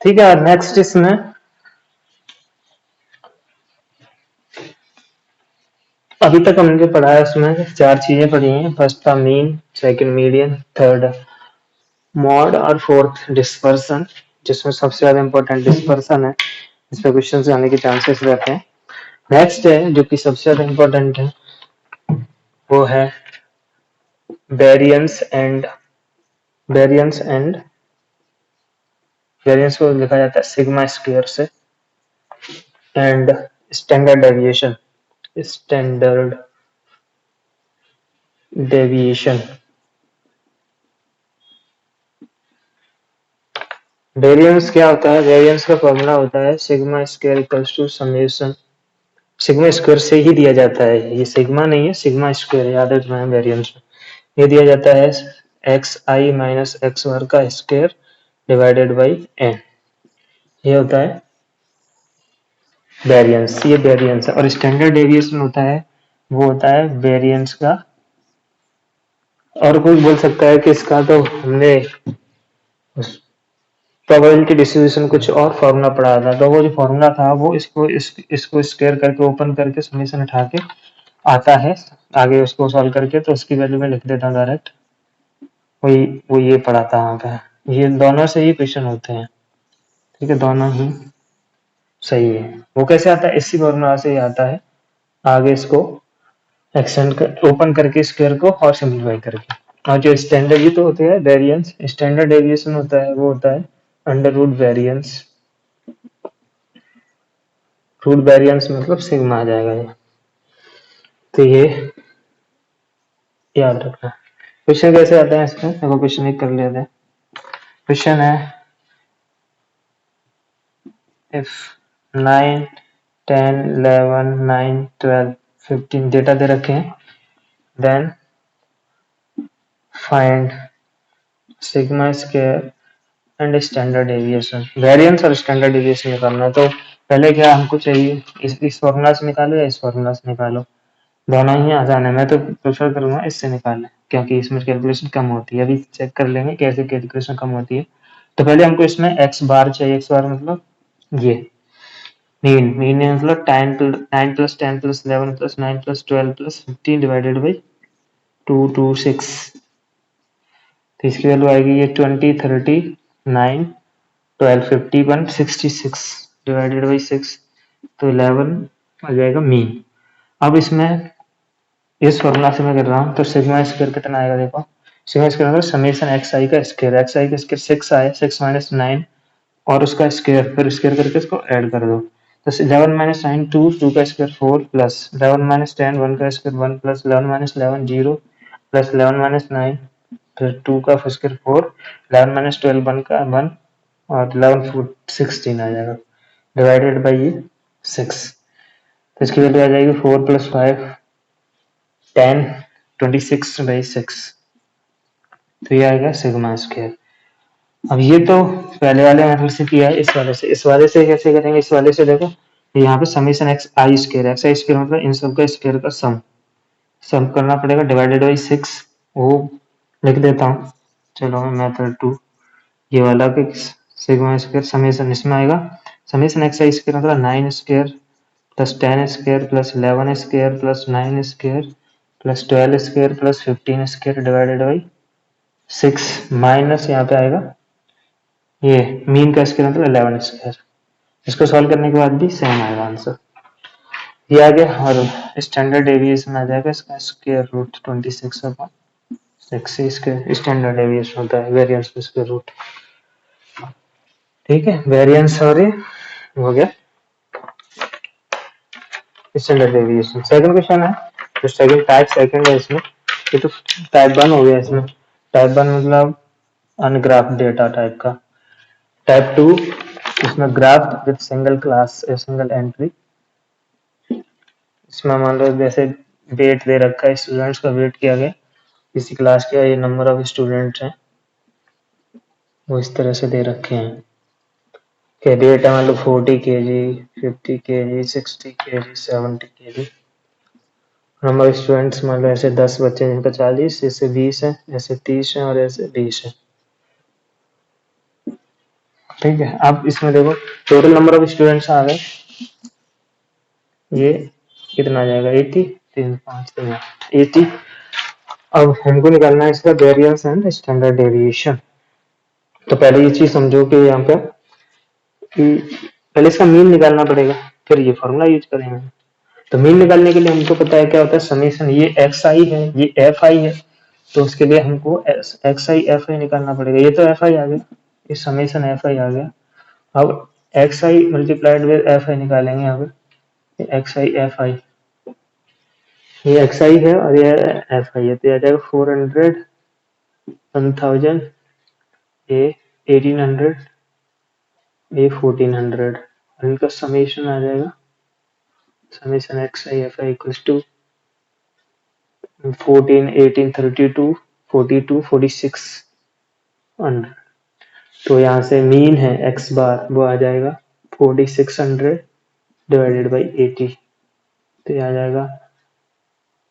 ठीक है, नेक्स्ट इसमें अभी तक हमने जो पढ़ा है उसमें 4 चीजें पढ़ी हैं। फर्स्ट था mean, second median, third mod और फोर्थ डिस्पर्सन, जिसमें सबसे ज्यादा इंपॉर्टेंट डिस्पर्सन है, इस पे क्वेश्चन आने के चांसेस रहते हैं। नेक्स्ट है जो कि सबसे ज्यादा इंपॉर्टेंट है, वो है variance and variance and variance को लिखा जाता है सिग्मा स्क्वायर से, and standard deviation, standard deviation. Variance क्या होता है? वेरिएंस का फॉर्मूला होता है sigma square equals to summation, sigma square से ही दिया जाता है, ये सिग्मा नहीं है, सिग्मा स्क्वायर याद रखना है वेरिएंस में। ये दिया जाता है एक्स आई माइनस एक्स वर्ग का स्क्वायर डिवाइडेड बाई एन, ये होता है वेरिएंस, ये वेरिएंस है। और स्टैंडर्ड डेविएशन होता है, वो होता है वेरिएंस का, और कोई बोल सकता है कि इसका तो हमने प्रोबेबिलिटी डिस्ट्रीब्यूशन कुछ और फॉर्मूला पढ़ा था, तो वो जो फॉर्मूला था वो इसको स्क्वायर करके ओपन करके समेशन उठा के आता है आगे, उसको सॉल्व करके तो उसकी वैल्यू में लिख देता हूँ डायरेक्ट, वही वो ये पढ़ा था वहाँ पे। ये दोनों से ही क्वेश्चन होते हैं, ठीक है, दोनों ही सही है। वो कैसे आता है? इसी फॉर्मूला से ही आता है, आगे इसको एक्सटेंड कर ओपन करके स्क्वायर को और सिंप्लीफाई करके। और जो स्टैंडर्ड ये तो होते हैं वेरिएंस, स्टैंडर्ड डेविएशन होता है वो होता है under root variance, root variance मतलब सिग्मा आ जाएगा ये, तो ये याद रखना। क्वेश्चन कैसे आता है इसमें? देखो क्वेश्चन एक कर लेते हैं। क्वेश्चन है इफ 9 10 11 9 12 15 डेटा दे रखे हैं, then find sigma square and standard deviation. Variance और स्टैंडर्ड डेविएशन निकालना है, तो पहले क्या हमको चाहिए, इस फॉर्मूला से निकालो या इस फॉर्मूला से निकालो, दोनों ही आसान है। मैं तो प्रेफर करूंगा इससे निकालना, क्योंकि इसमें कैलकुलेशन कम होती है। अभी चेक कर लेंगे कैसे कैलकुलेशन कम होती है। तो पहले हमको इसमें एक्स बार चाहिए, एक्स बार मतलब ये मीन मतलब 9 plus 10 plus 11 plus 9 plus 12 plus 15 divided by 226, तो इसकी वैल्यू आएगी ये 20 30 9 12 51 66 डिवाइडेड बाई 6, तो 11 आ जाएगा मीन। अब इसमें इस फॉर्मूला से मैं कर रहा हूँ, तो सिग्मा स्क्वायर कितना आएगा? देखो सिग्मा स्क्वायर मतलब समेशन एक्स आई का स्क्वायर, एक्स आई का स्क्वायर 6 आए, 6 माइनस 9 और उसका स्क्वायर, फिर स्क्वायर करके इसको ऐड कर दो, तो 11 माइनस 9 2, 2 का स्क्वायर 4 प्लस 11 माइनस 10 1 का square 1 plus 11 minus 11 0 plus 11 minus 9 फिर 2 का स्क्वायर 4, 11 माइनस 12 1 का 1 और 11 4 16 आ जाएगा डिवाइडेड बाई ये 6, तो इसकी वैल्यू आ जाएगी 4 प्लस 5 10 26 बाई 6, तो ये आएगा सिग्मा स्क्वायर। अब ये तो पहले वाले मेथड से किया है, इस वाले से कैसे करेंगे? इस वाले से देखो यहाँ पे समीशन एक्स आई स्क्वायर मतलब इन सब का स्क्वायर का सम करना पड़ेगा डिवाइडेड बाई 6, वो लिख देता हूँ। चलो मेथड 2 ये वाला कि सिग्मा स्क्वायर समीशन इसमें आएगा, समीशन एक्स आई स्क्वायर मतलब 9 square plus 10 square plus 11 square plus 9 square plus 12 square plus 15 square divided by 6 minus यहाँ पे आएगा ये मीन का स्क्वायर मतलब 11 स्क्वायर। इसको सॉल्व करने के बाद भी सेम आएगा आंसर, ये आ गया। और स्टैंडर्ड डेविएशन आ जाएगा इसका स्क्वायर रूट 26 अपॉन 6, इसके स्टैंडर्ड डेविएशन होता है वेरिएंस पे स्क्वायर रूट, ठीक है। वेरिएंस और ये हो गया स्टैंडर्ड डेविएशन। सेकंड क्वेश्चन है, तो सेकंड टाइप सेकंड है इसमें, ये तो टाइप 1 हो गया इसमें। टाइप 1 मतलब अनग्राफ डेटा टाइप का। टाइप 2 इसमें graph with single class single entry, इसमें मान लो जैसे वेट दे रखा है, स्टूडेंट्स का वेट किया गया, किसी क्लास का ये नंबर ऑफ स्टूडेंट्स हैं वो इस तरह से दे रखे हैं कि वेट है मान लो 40 kg 50 kg 60 kg 70 kg। Number of students मान लो ऐसे 10 बच्चे जिनका 40, ऐसे 20 है, ऐसे 30 है और ऐसे 20 है। ठीक है, आप इसमें देखो टोटल नंबर ऑफ स्टूडेंट्स आ गए, ये कितना आ जाएगा 80, 3 5 3 80। अब हमको निकालना है इसका वेरिएंस एंड स्टैंडर्ड डेविएशन। तो पहले ये चीज समझो कि यहाँ पे पहले इसका मीन निकालना पड़ेगा, फिर ये फॉर्मूला यूज करेंगे। तो मीन निकालने के लिए हमको पता है क्या होता है समेशन, ये एक्स आई है, ये एफ आई है, तो उसके लिए हमको एक्स आई एफ आई निकालना पड़ेगा। ये तो एफ आई आ गया, ये समेशन एफ आई आ गया। अब x I multiplied with F I निकालेंगे। यहाँ पे एक्स आई एफ आई, ये एक्स आई है और ये एफ आई है, तो आ जाएगा 400, 1000, ये 1800, ये 1400, और इनका समेशन आ जाएगा, summation x i f i equals to 14, 18, 32, 42, 4600। तो यहाँ से मीन है एक्स बार वो आ जाएगा 4600 डिवाइडेड बाई 80, तो ये आ जाएगा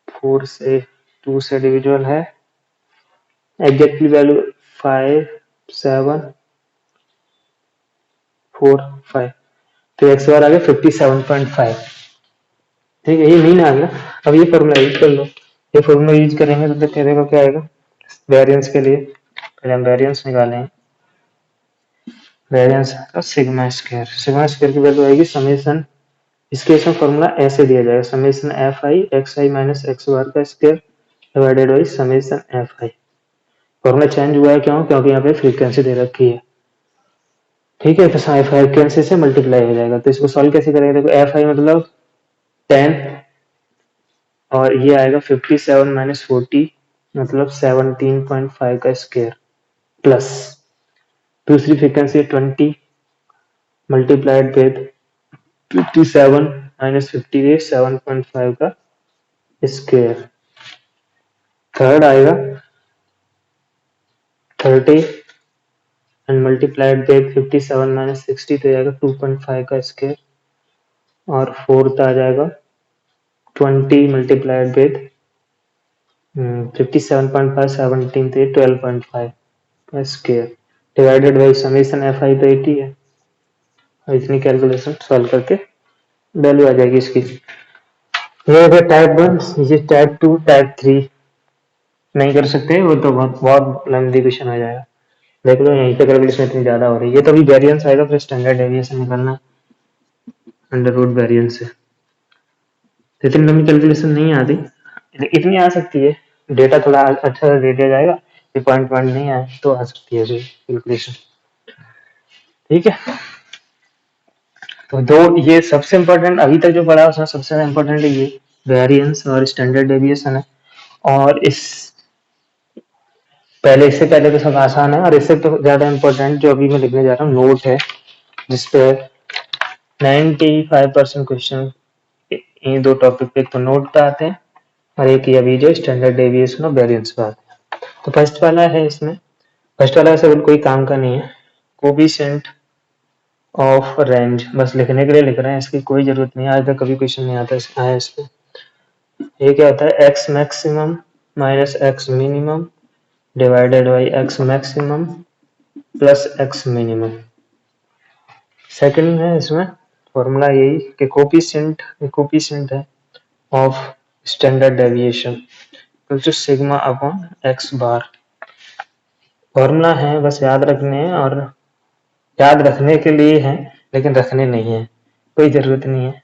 4 से 2 से डिविजिबल है, एग्जैक्टली वैल्यू 5745, तो एक्स बार आ गया 57.5। ठीक है, ये मीन आ गया। अब ये फॉर्मूला यूज कर लो, ये फॉर्मूला यूज करेंगे तो देखो क्या आएगा वेरिएंस के लिए। पहले हम वेरिएंस निकालें, वेरिएंस का सिग्मा स्क्वायर, सिग्मा स्क्वायर की वैल्यू आएगी समेशन, इसके इसमें फॉर्मूला ऐसे दिया जाएगा summation F I X I minus X bar का square divided by summation F I. Formula change हुआ है क्यों, क्योंकि यहाँ पे फ्रीक्वेंसी दे रखी है। ठीक है, तो फ्रीक्वेंसी से मल्टीप्लाई हो जाएगा। तो इसको सॉल्व कैसे करेंगे, देखो एफ आई मतलब 10 और ये आएगा 57 माइनस 40 मतलब 17.5 का स्क्वायर प्लस दूसरी फ्रीक्वेंसी 20 मल्टीप्लाइड विद 57 माइनस 50 है 7.5 का स्क्वायर। थर्ड आएगा 30 एंड मल्टीप्लाइड विद 57 माइनस 60 तो आएगा 2.5 का स्क्वायर। और फोर्थ आ जाएगा 20 मल्टीप्लाइड विद 57.5 17 तो 12.5 का square divided by summation F आई तो 80 है। और इतनी कैलकुलेशन सॉल्व करके वैल्यू आ जाएगी इसकी। ये है टाइप 1, ये टाइप 2, टाइप 3 नहीं कर सकते, वो तो बहुत बहुत लंबी क्वेश्चन आ जाएगा। देख लो यहीं पे कैलकुलेशन इतनी ज्यादा हो रही है। ये तो अभी वेरिएंस आएगा, फिर स्टैंडर्ड डेविएशन निकालना अंडर रूट वेरिएंस से। तो इतनी लंबी कैलकुलेशन नहीं आती, इतनी आ सकती है, डेटा थोड़ा अच्छा दे दिया जाएगा, पॉइंट पॉइंट नहीं आए तो आ सकती है कैलकुलेशन। ठीक है, तो दो ये सबसे इम्पोर्टेंट अभी तक जो पढ़ा है उसमें सबसे इम्पोर्टेंट ये वेरिएंस और स्टैंडर्ड डेविएशन है। और इस पहले इससे पहले तो सब आसान है, और इससे तो ज्यादा इम्पोर्टेंट जो अभी मैं लिखने जा रहा हूँ नोट है, जिसपे 95% क्वेश्चन इन दो टॉपिक पे तो नोट पे आते हैं, और एक ये अभी जो स्टैंडर्ड डेविएशन और वेरिएंस पे आते हैं। तो फर्स्ट वाला है, इसमें फर्स्ट वाला ऐसा कोई काम का नहीं है, कोफिशिएंट ऑफ रेंज बस लिखने के लिए लिख रहे हैं, इसकी कोई जरूरत नहीं है, आज तक कभी क्वेश्चन नहीं आता है इस पे। ये क्या होता है x maximum minus x minimum divided by x maximum plus x minimum. Second है इसमें फॉर्मूला यही कि कोफिशिएंट है of standard deviation equal to sigma upon x bar. Formula है बस याद रखने हैं, और याद रखने के लिए है लेकिन रखने नहीं है, कोई जरूरत नहीं है,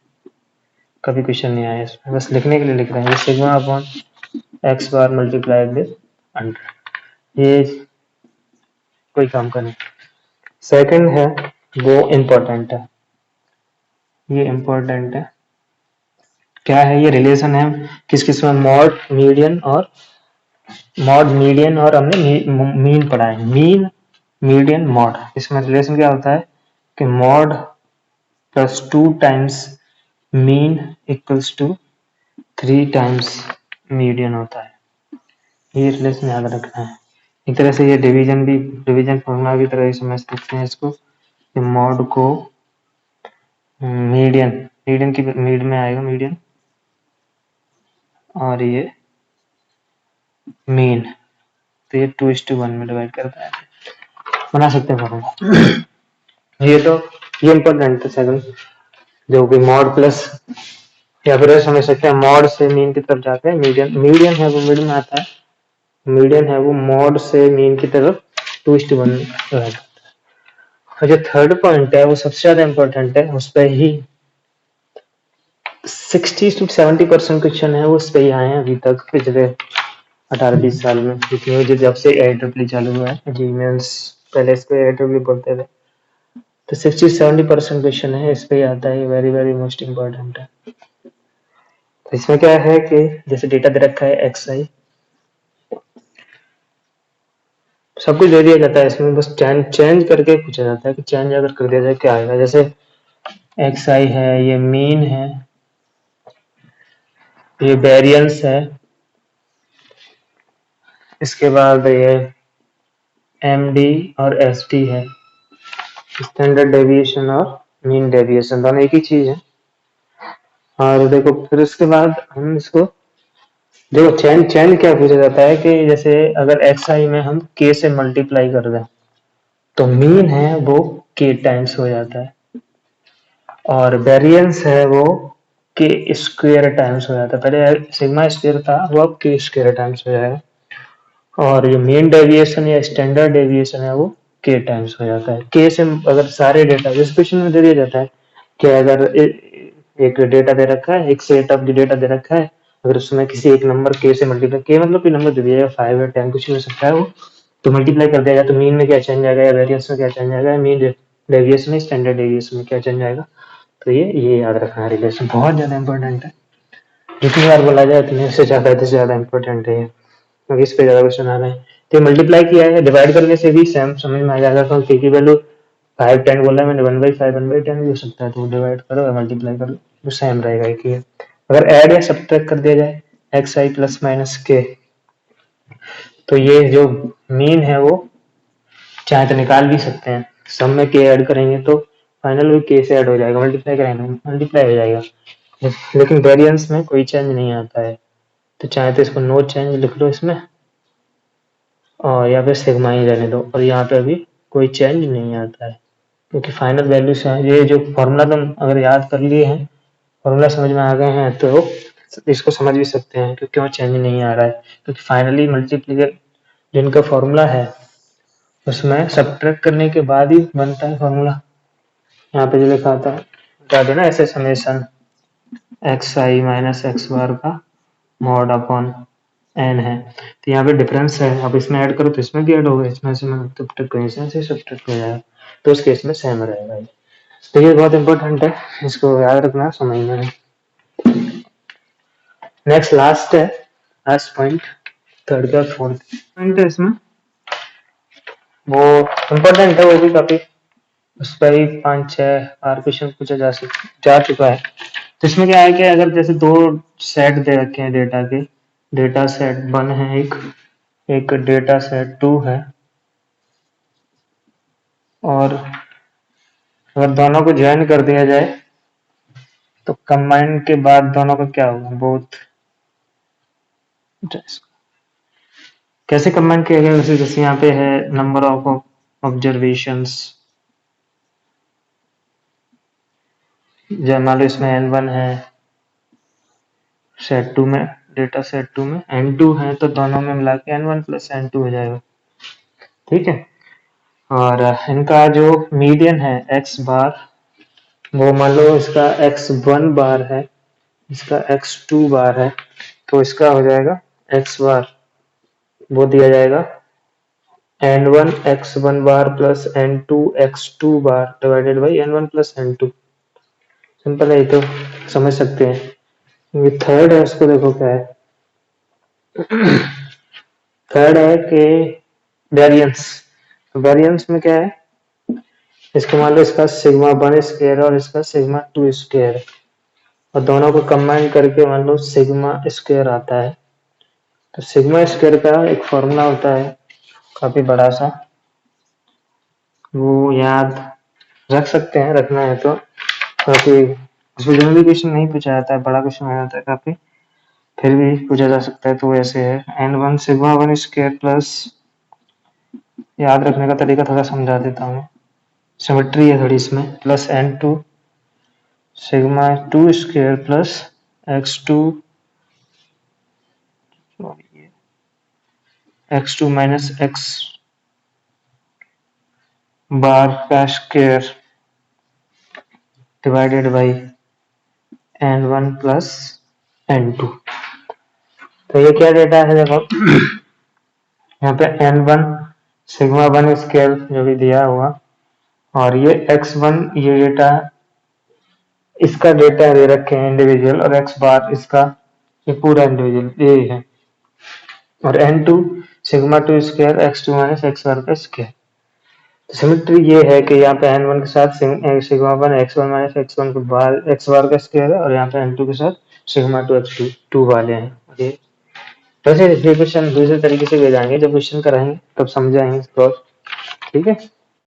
कभी क्वेश्चन नहीं आया इसमें, बस लिखने के लिए लिख रहे हैं sigma upon x bar multiplied with 100। ये कोई काम का नहीं। सेकंड है वो इम्पोर्टेंट है, ये इम्पोर्टेंट है, क्या है ये रिलेशन है किस किस में, मॉड मीडियन और हमने मीन पढ़ा है, मीन मीडियन मॉड। इसमें रिलेशन क्या होता है कि mode plus 2 times mean equals to 3 times median होता है। ये रिलेशन याद रखना है। एक तरह से ये डिवीजन फॉर्मूला की तरह ही समझ सकते हैं इसको, कि मॉड को मीडियन की मीड में आएगा मीडियन, और ये मीन, तो ये 2:1 में डिवाइड करता है, बना सकते हैं फॉर्मूला। ये इम्पोर्टेंट है सेकंड, जो कि मॉड प्लस, या फिर ऐसे समझ सकते हैं मॉड से मीन की तरफ जाते हैं, मीडियन मीडियन है वो मिड में आता है, मीडियन है वो मॉड से मीन की तरफ 2:1 रहता है। और जो थर्ड पॉइंट है वो सबसे ज्यादा इम्पोर्टेंट है, उस पर ही 60 से 70% क्वेश्चन है वो उस पर ही आए हैं अभी तक पिछले 18-20 साल में, क्योंकि मुझे जब से AIEEE चालू हुआ है, जी मेंस पहले इस पे AIEEE बोलते थे, तो 60 से 70% क्वेश्चन है इस पे ही आता है, वेरी वेरी मोस्ट इम्पोर्टेंट है। तो इसमें क्या है कि जैसे डेटा दे रखा है XI, सब कुछ दे दिया जाता है इसमें, बस चेंज करके पूछा जाता है कि चेंज अगर कर दिया जाए क्या आएगा। जैसे XI है, ये मीन है, ये वेरिएंस है, इसके बाद ये MD और SD है, स्टैंडर्ड डेविएशन और मीन डेविएशन, दोनों एक ही चीज है। और देखो फिर उसके बाद हम इसको देखो चेंज चेंज क्या पूछा जाता है कि जैसे अगर XI में हम K से मल्टीप्लाई कर दें तो मीन है वो K टाइम्स हो जाता है, और वेरिएंस है वो K स्क्वायर टाइम्स हो जाता है। पहले सिग्मा स्क्वायर था, वो अब K स्क्वायर टाइम्स हो जाएगा। और जो मीन डेविएशन या स्टैंडर्ड डेविएशन है वो K टाइम्स हो जाता है। K से अगर सारे डेटा, जिस क्वेश्चन में दे दिया जाता है कि अगर एक डेटा दे रखा है, एक सेट ऑफ डेटा दे रखा है, अगर उसमें किसी एक नंबर K से मल्टीप्लाई, K मतलब कोई नंबर दे दिया जाएगा, 5 या 10 कुछ भी हो सकता है वो, तो मल्टीप्लाई कर दिया जाए तो मीन में क्या चेंज आएगा या वेरिएंस में क्या चेंज आएगा, मीन डेविएशन में स्टैंडर्ड डेविएशन में क्या चेंज आएगा। तो ये याद रखना है, रिलेशन बहुत ज्यादा इंपॉर्टेंट है, जितनी बार बोला जाए उतने से ज्यादा इंपॉर्टेंट है ये, क्योंकि इस पे ज्यादा क्वेश्चन आ रहे हैं। तो मल्टीप्लाई किया है, डिवाइड करने से भी सेम समझ में आ जाएगा, तो K की वैल्यू 5 10 बोला है मैंने, 1/5 1/10 भी हो सकता है, तो डिवाइड करो या मल्टीप्लाई करो तो सेम रहेगा एक ही है। अगर ऐड या सब्ट्रैक्ट कर दिया जाए XI प्लस माइनस K, तो ये जो मीन है वो चाहे तो निकाल भी सकते हैं, सम में K ऐड करेंगे तो फाइनल भी K से ऐड हो जाएगा, मल्टीप्लाई करेंगे मल्टीप्लाई हो जाएगा, लेकिन वेरिएंस में कोई चेंज नहीं आता है, तो चाहे तो इसको नो चेंज लिख लो इसमें, और या फिर सिग्मा ही रहने दो, और यहाँ पे अभी कोई चेंज नहीं आता है, क्योंकि फाइनल वैल्यू से ये जो फॉर्मूला तुम अगर याद कर लिए हैं, फॉर्मूला समझ में आ गए हैं, तो इसको समझ भी सकते हैं कि क्यों चेंज नहीं आ रहा है, क्योंकि फाइनली मल्टीप्लीकेशन जिनका फॉर्मूला है उसमें सब्ट्रैक्ट करने के बाद ही बनता है फॉर्मूला। यहाँ पे जो लिखा था बता देना, ऐसे summation XI minus X bar का मॉड अपॉन n है, तो यहाँ पे डिफरेंस है, अब इसमें ऐड करो तो इसमें भी ऐड होगा, इसमें से सब्ट्रैक्ट करें से सब्ट्रैक्ट हो जाएगा, तो उस केस में सेम रहेगा ये। तो ये बहुत इंपॉर्टेंट है, इसको याद रखना समझना है। नेक्स्ट लास्ट है, लास्ट पॉइंट, थर्ड का फोर्थ पॉइंट है इसमें, वो इम्पोर्टेंट है, वो भी काफी, उस पर ही 5-6 बार क्वेश्चन पूछा जा चुका है। तो इसमें क्या है कि अगर जैसे दो सेट दे रखे हैं डेटा के, डेटा सेट 1 है, एक डेटा सेट 2 है, और अगर दोनों को ज्वाइन कर दिया जाए तो कंबाइन के बाद दोनों का क्या होगा, बोथ, कैसे कंबाइन किया गया, जैसे यहाँ पे है नंबर ऑफ ऑब्जर्वेशंस, मान लो इसमें N1 है सेट 2 में, डेटा सेट 2 में N2 है, तो दोनों में मिला के N1 प्लस N2 हो जाएगा, ठीक है। और इनका जो मीडियन है x बार, वो मान लो इसका x1 बार है, इसका x2 बार है, तो इसका हो जाएगा x बार, वो दिया जाएगा N1 x1 bar plus N2 x2 bar divided by N1 plus N2। Simple है ये, तो समझ सकते हैं। ये थर्ड है, उसको देखो क्या है, थर्ड है कि वेरिएंस, वेरिएंस में क्या है, इसको मान लो इसका सिग्मा 1 स्क्वायर और इसका सिग्मा 2 स्क्वायर, और दोनों को कंबाइन करके मान लो सिग्मा स्क्वायर आता है, तो सिग्मा स्क्वायर का एक फॉर्मूला होता है काफी बड़ा सा, वो याद रख सकते हैं, रखना है तो, काफी उसमें जनरली क्वेश्चन नहीं पूछा जाता है, बड़ा क्वेश्चन आ जाता है काफी, फिर भी पूछा जा सकता है। तो ऐसे है N1 सिग्मा 1 स्क्वायर प्लस, याद रखने का तरीका थोड़ा समझा देता हूँ, सिमेट्री है थोड़ी इसमें, plus n2 sigma 2 square plus x2 x2 minus x बार का square divided by n1 plus n2। तो ये क्या डेटा है देखो, यहाँ पे n1 सिग्मा 1 स्क्वायर जो भी दिया हुआ, और ये x1 ये डेटा इसका डेटा दे रखे हैं इंडिविजुअल, और x बार इसका ये पूरा इंडिविजुअल ये है, और n2 sigma 2 square x2 minus x बार का स्क्वायर। सिमेट्री ये है कि यहाँ पे n1 के साथ सिग्मा 1 x1 माइनस x1 के बार x बार का स्क्वायर है, और यहाँ पे n2 के साथ सिग्मा 2 x2 2 वाले हैं। ओके, वैसे ये क्वेश्चन दूसरे तरीके से भी जाएंगे, जब क्वेश्चन कराएंगे तब समझाएंगे इसको, ठीक है।